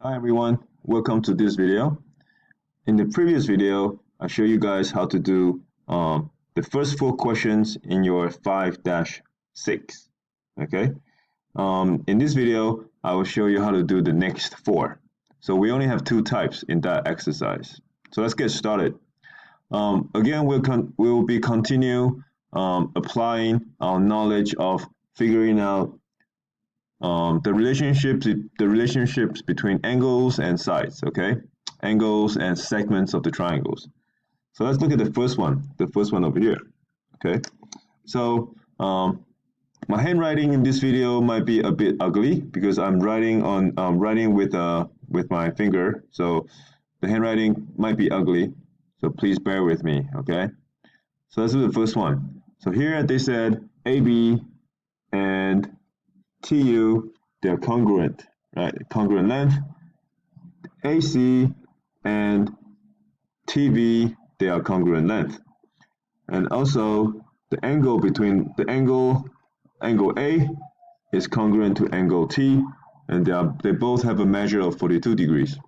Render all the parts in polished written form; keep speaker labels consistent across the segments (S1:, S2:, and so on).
S1: Hi everyone, welcome to this video. In the previous video, I showed you guys how to do the first four questions in your 5-6. Okay. In this video, I will show you how to do the next four. So we only have two types in that exercise. So let's get started. Again, we'll be continue applying our knowledge of figuring out the relationships between angles and sides, okay? Angles and segments of the triangles. So let's look at the first one over here, okay? So my handwriting in this video might be a bit ugly because I'm writing with my finger, so the handwriting might be ugly. So please bear with me, okay? So let's do the first one. So here they said AB and TU, they're congruent, right? Congruent length. AC and TV, they are congruent length. And also the angle between the angle A is congruent to angle T, and they both have a measure of 42 degrees.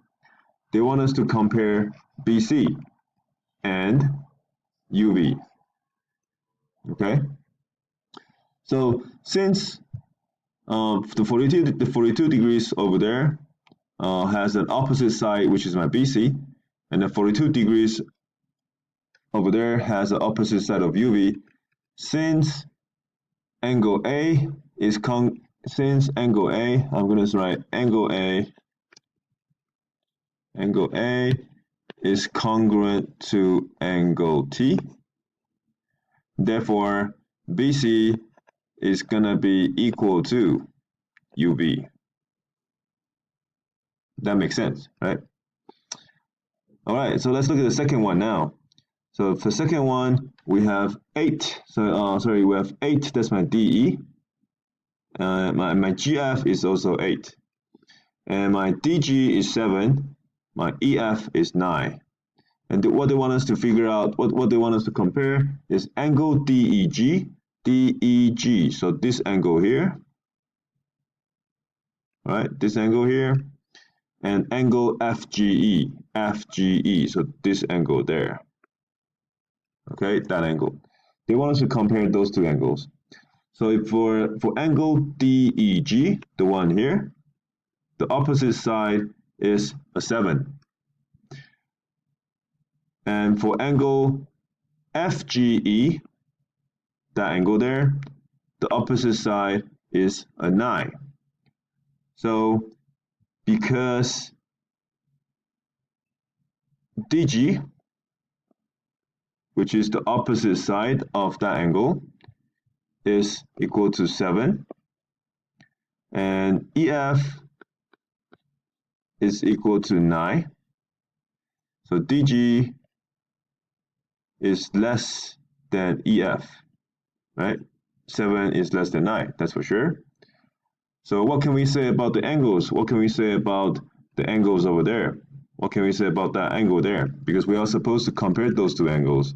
S1: They want us to compare BC and UV. Okay? So since the 42 degrees over there has an opposite side, which is my BC, and the 42 degrees over there has the opposite side of UV. Since angle A is I'm going to write angle A is congruent to angle T. Therefore, BC is going to be equal to UV. That makes sense, right? All right, so let's look at the second one now. So for the second one, we have 8. So we have 8. That's my DE. My GF is also 8, and my DG is 7. My EF is 9. And what they want us to figure out, what they want us to compare is angle DEG. So this angle here, right? This angle here, and angle FGE. So this angle there. Okay, that angle. They want us to compare those two angles. So for angle DEG, the one here, the opposite side is a 7. And for angle FGE, that angle there, the opposite side is a 9. So because DG, which is the opposite side of that angle, is equal to 7, and EF is equal to 9. So DG is less than EF, right? 7 is less than 9, that's for sure. So what can we say about the angles? What can we say about the angles over there? What can we say about that angle there? Because we are supposed to compare those two angles.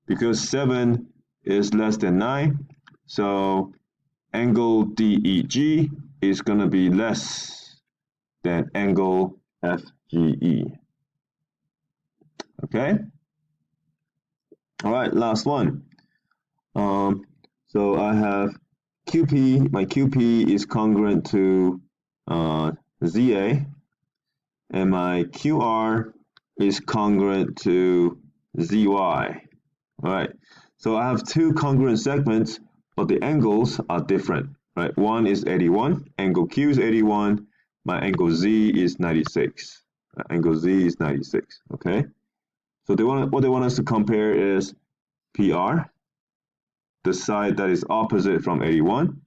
S1: Because 7 is less than 9, so angle DEG is going to be less than angle FGE. Okay? All right, last one. So I have QP. My QP is congruent to ZA, and my QR is congruent to ZY. All right, so I have two congruent segments, but the angles are different, right? One is 81, angle Q is 81, my angle Z is 96. Angle Z is 96, okay? So what they want us to compare is PR, the side that is opposite from 81,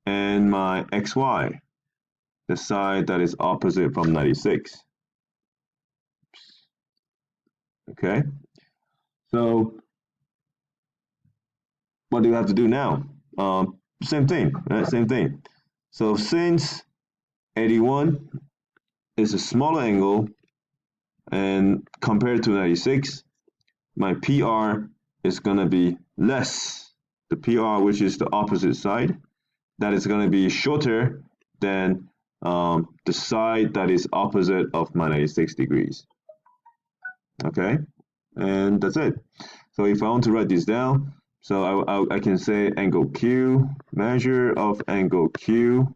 S1: and my XY, the side that is opposite from 96. Okay? So what do we have to do now? Same thing, right? Same thing. So since 81 is a smaller angle and compared to 96, my PR is going to be less. The PR, which is the opposite side, that is going to be shorter than the side that is opposite of my 96 degrees. Okay, and that's it. So if I want to write this down, so I can say angle Q, measure of angle Q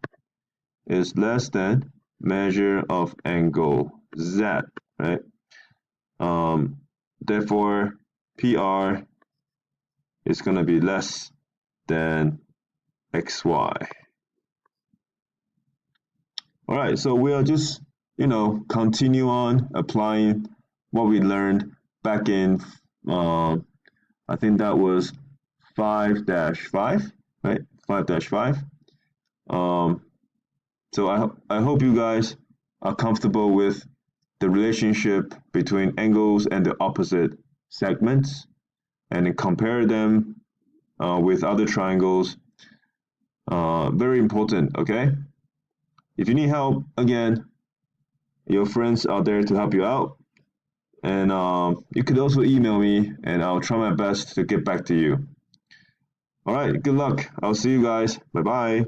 S1: is less than measure of angle Z, right? Therefore, PR is going to be less than XY. All right, so we'll just, continue on applying what we learned back in, I think that was 5-5, right? 5-5. So I hope you guys are comfortable with the relationship between angles and the opposite segments, and then compare them with other triangles. Very important, okay? If you need help, again, your friends are there to help you out. And you could also email me, and I'll try my best to get back to you. All right, good luck. I'll see you guys. Bye-bye.